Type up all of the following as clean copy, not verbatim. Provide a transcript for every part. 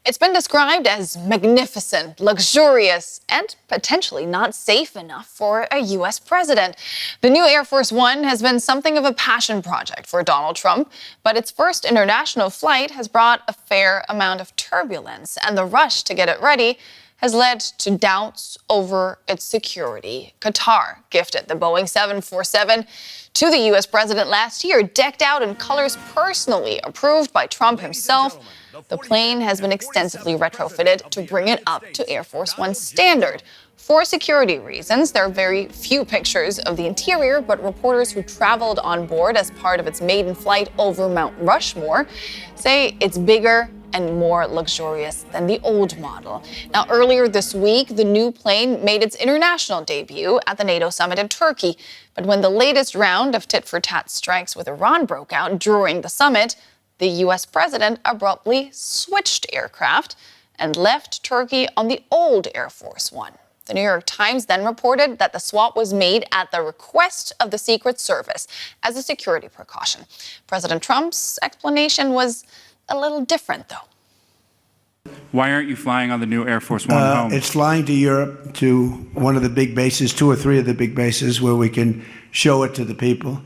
It's been described as magnificent, luxurious, and potentially not safe enough for a U.S. president. The new Air Force One has been something of a passion project for Donald Trump, but its first international flight has brought a fair amount of turbulence, and the rush to get it ready has led to doubts over its security. Qatar gifted the Boeing 747 to the U.S. president last year, decked out in colors personally approved by Trump himself. The plane has been extensively retrofitted to bring it up to Air Force One standard. For security reasons, there are very few pictures of the interior, but reporters who traveled on board as part of its maiden flight over Mount Rushmore say it's bigger and more luxurious than the old model. Now, earlier this week, the new plane made its international debut at the NATO summit in Turkey. But when the latest round of tit-for-tat strikes with Iran broke out during the summit, the U.S. president abruptly switched aircraft and left Turkey on the old Air Force One. The New York Times then reported that the swap was made at the request of the Secret Service as a security precaution. President Trump's explanation was a little different, though. Why aren't you flying on the new Air Force One home? It's flying to Europe, to one of the big bases, 2 or 3 of the big bases, where we can show it to the people.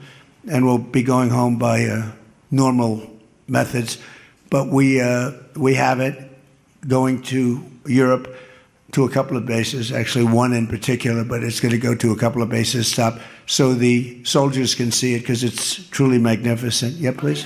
And we'll be going home by normal methods. But we have it going to Europe, to a couple of bases, actually one in particular, but it's going to go to a couple of bases stop so the soldiers can see it, because it's truly magnificent. Yeah, please.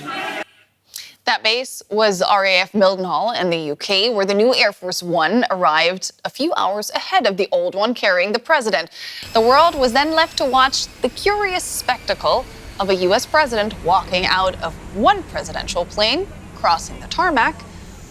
That base was RAF Milden Hall in the UK, where the new Air Force One arrived a few hours ahead of the old one carrying the president. The world was then left to watch the curious spectacle of a U.S. president walking out of one presidential plane, crossing the tarmac,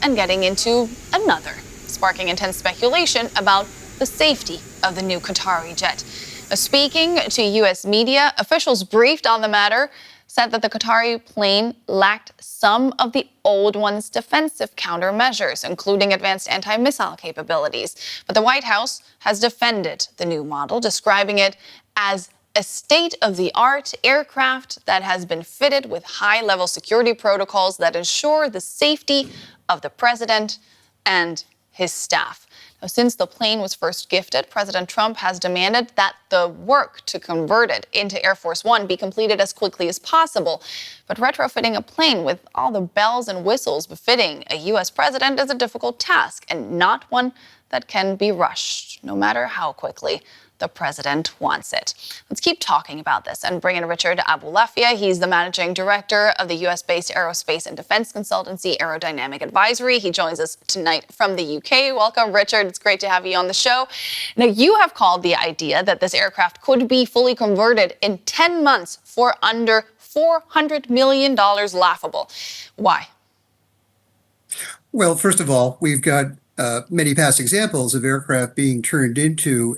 and getting into another, sparking intense speculation about the safety of the new Qatari jet. Speaking to U.S. media, officials briefed on the matter said that the Qatari plane lacked some of the old one's defensive countermeasures, including advanced anti-missile capabilities. But the White House has defended the new model, describing it as a state-of-the-art aircraft that has been fitted with high-level security protocols that ensure the safety of the president and his staff. Now, since the plane was first gifted, President Trump has demanded that the work to convert it into Air Force One be completed as quickly as possible. But retrofitting a plane with all the bells and whistles befitting a U.S. president is a difficult task, and not one that can be rushed, no matter how quickly the president wants it. Let's keep talking about this and bring in Richard Aboulafia. He's the managing director of the U.S.-based aerospace and defense consultancy AeroDynamic Advisory. He joins us tonight from the UK. Welcome, Richard. It's great to have you on the show. Now, you have called the idea that this aircraft could be fully converted in 10 months for under $400 million laughable. Why? Well, first of all, we've got many past examples of aircraft being turned into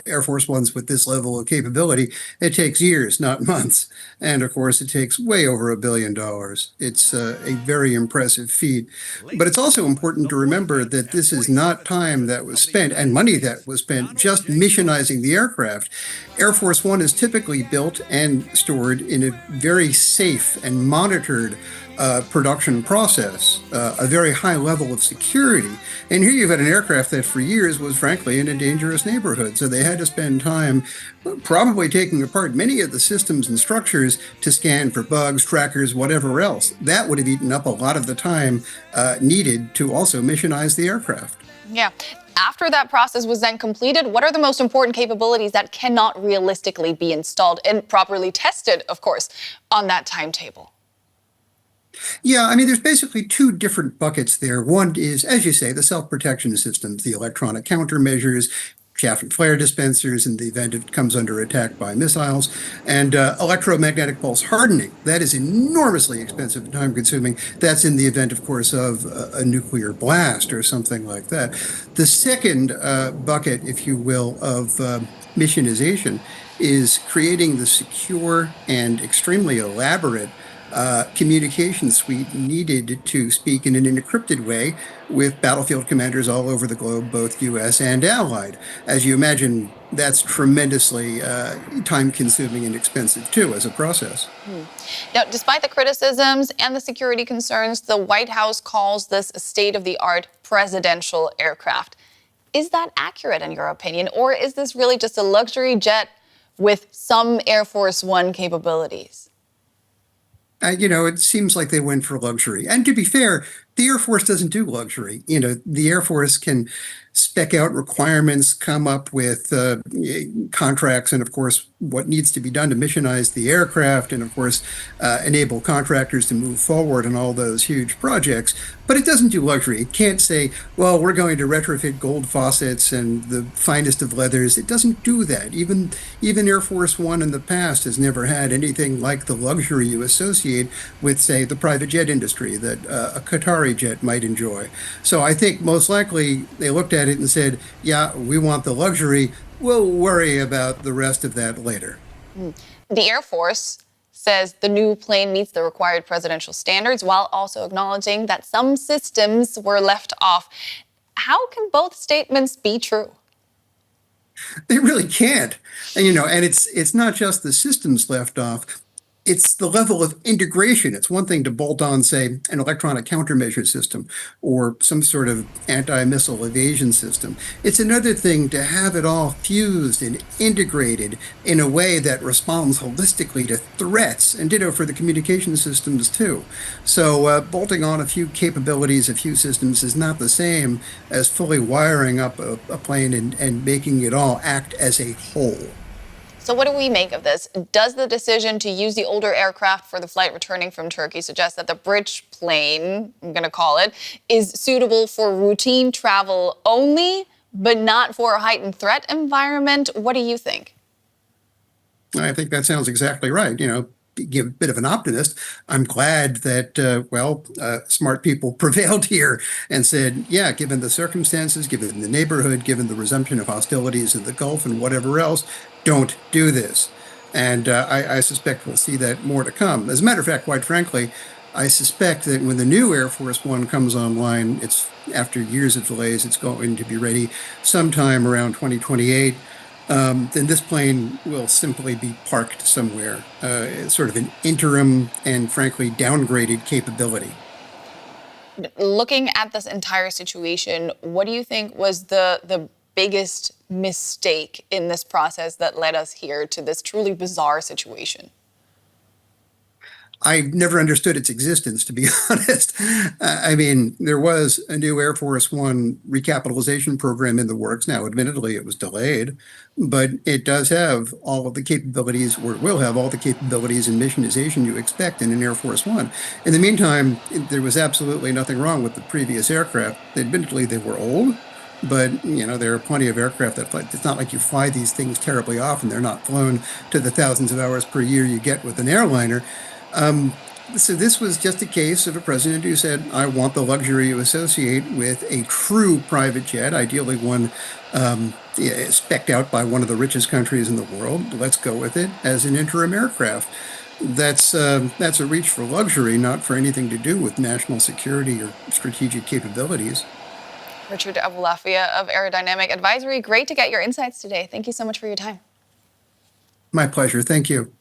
Air Force Ones with this level of capability. It takes years, not months. And of course, it takes way over $1 billion. It's a very impressive feat. But it's also important to remember that this is not time that was spent and money that was spent just missionizing the aircraft. Air Force One is typically built and stored in a very safe and monitored production process, a very high level of security. And here you've got an aircraft that for years was frankly in a dangerous neighborhood. So they had to spend time probably taking apart many of the systems and structures to scan for bugs, trackers, whatever else. That would have eaten up a lot of the time needed to also missionize the aircraft. Yeah. After that process was then completed, what are the most important capabilities that cannot realistically be installed and properly tested, of course, on that timetable? Yeah, I mean, there's basically 2 different buckets there. One is, as you say, the self-protection systems, the electronic countermeasures, chaff and flare dispensers in the event it comes under attack by missiles, and electromagnetic pulse hardening. That is enormously expensive and time-consuming. That's in the event, of course, of a nuclear blast or something like that. The second bucket, if you will, of missionization is creating the secure and extremely elaborate communication suite needed to speak in an encrypted way with battlefield commanders all over the globe, both US and allied. As you imagine, that's tremendously time consuming and expensive too as a process. Now, despite the criticisms and the security concerns, the White House calls this a state-of-the-art presidential aircraft. Is that accurate in your opinion, or is this really just a luxury jet with some Air Force One capabilities? It seems like they went for luxury. And to be fair, the Air Force doesn't do luxury. The Air Force can spec out requirements, come up with contracts, and of course, what needs to be done to missionize the aircraft, and of course, enable contractors to move forward on all those huge projects. But it doesn't do luxury. It can't say, well, we're going to retrofit gold faucets and the finest of leathers. It doesn't do that. Even Air Force One in the past has never had anything like the luxury you associate with, say, the private jet industry that a Qatari jet might enjoy. So I think most likely they looked at it and said, yeah, we want the luxury. We'll worry about the rest of that later. The Air Force says the new plane meets the required presidential standards while also acknowledging that some systems were left off. How can both statements be true? They really can't. And it's not just the systems left off. It's the level of integration. It's one thing to bolt on, say, an electronic countermeasure system or some sort of anti-missile evasion system. It's another thing to have it all fused and integrated in a way that responds holistically to threats, and ditto for the communication systems too. So bolting on a few capabilities, a few systems is not the same as fully wiring up a plane and making it all act as a whole. So what do we make of this? Does the decision to use the older aircraft for the flight returning from Turkey suggest that the bridge plane, I'm going to call it, is suitable for routine travel only, but not for a heightened threat environment? What do you think? I think that sounds exactly right. Give a bit of an optimist. I'm glad that, smart people prevailed here and said, yeah, given the circumstances, given the neighborhood, given the resumption of hostilities in the Gulf and whatever else, don't do this. And I suspect we'll see that more to come. As a matter of fact, quite frankly, I suspect that when the new Air Force One comes online, it's after years of delays, it's going to be ready sometime around 2028. Then this plane will simply be parked somewhere, sort of an interim and frankly downgraded capability. Looking at this entire situation, what do you think was the biggest mistake in this process that led us here to this truly bizarre situation? I never understood its existence, to be honest. I mean, there was a new Air Force One recapitalization program in the works. Now, admittedly, it was delayed, but it does have all of the capabilities, or will have all the capabilities and missionization you expect in an Air Force One. In the meantime, there was absolutely nothing wrong with the previous aircraft. Admittedly, they were old, but there are plenty of aircraft that fly. It's not like you fly these things terribly often. They're not flown to the thousands of hours per year you get with an airliner. So this was just a case of a president who said, I want the luxury you associate with a true private jet, ideally one spec'd out by one of the richest countries in the world. Let's go with it as an interim aircraft. That's a reach for luxury, not for anything to do with national security or strategic capabilities. Richard Aboulafia of AeroDynamic Advisory, great to get your insights today. Thank you so much for your time. My pleasure. Thank you.